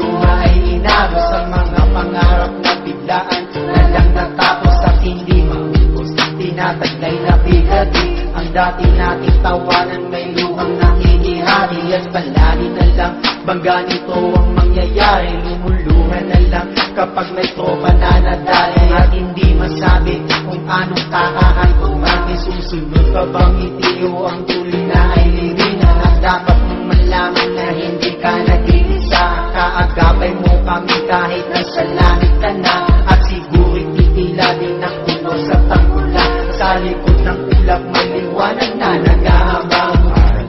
luha ay inaro sa mga pangarap na biglaan na lang natapos at hindi maubos. Tinataglay na bigati ang dati nating tawanan, may luhang nakikihari at palagi na lang bangga nito ang mangyayari. Lumuluhan na lang kapag may tropa na nadali at hindi masabi kung anong kakaan. Kung bakit susunod ka bang itiyo ang tuloy na ay lirinan. At dapat mong malaman na hindi ka nag-iisa. Kaagapay mo kami kahit nasa langit ka na. At siguro titila din ang ulo sa tanggulan. Sa likod ng ulap may liwanag na nag-aabang.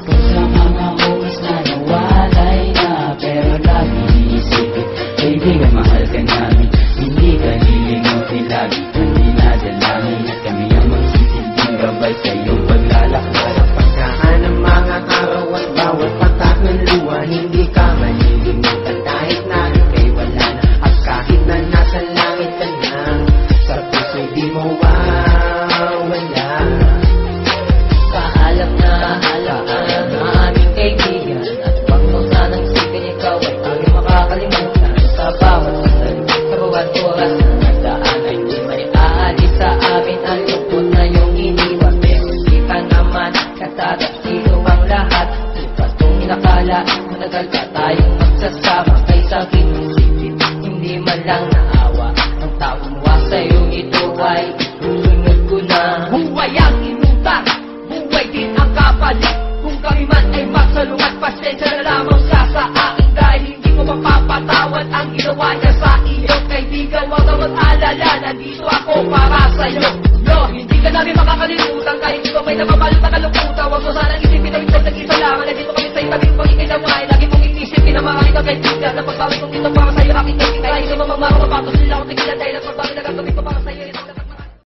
Kung sa mga oras na nawalay na, pero lagi iisipin, kaibigan, mahal ka namin. Hindi ka lilingutin, lagi kang dinadalangin. At kami ang magsisilbing gabay sa iyong paglalakbay. Pagkaan ng mga araw at bawat patak ng luha, hindi ka malilimutan kahit na ika'y wala na. At kahit na nasa langit ka na, sa puso'y di mo wala. Paalam na alaala na aming kaibigan, at huwag mo sanang sikin, ikaw ay aming makakalimutan. Sa bawat sandali, sa bawat oras na nagdaan, ay di may aalis sa amin ang lungkot na iyong iniwan. Pero di ka naman katatapsilo ang lahat. Bukas kong inakala, matagal pa tayong magsasama. Kay sakit ng sipit, hindi man lang naawa. Ang taong mo sa'yo ito ay susunod ko na. Buhay ang inutang, buhay din ang kapalit. Kung kami man ay magsalungat, pasensya na lamang siya sa akin. Dahil hindi ko mapapatawad ang ginawa niya sa iyo. Kaibigan, huwag ka mag-alala, nandito ako para sa'yo. Yo, hindi ka namin makakalimutan, kahit di ko may nababalot na kalungkutan. Huwag mo sanang isipin na ito nag-isa lamang. Nandito kami sa'yo, tabing pag ikinamay. Lagi mong inisipin na mga kaibigan, na pagbawi kong dito para sa'yo aking kaibigan. Kahit naman magmaro, mapatos nila akong tigilan dahil ang pagbawi na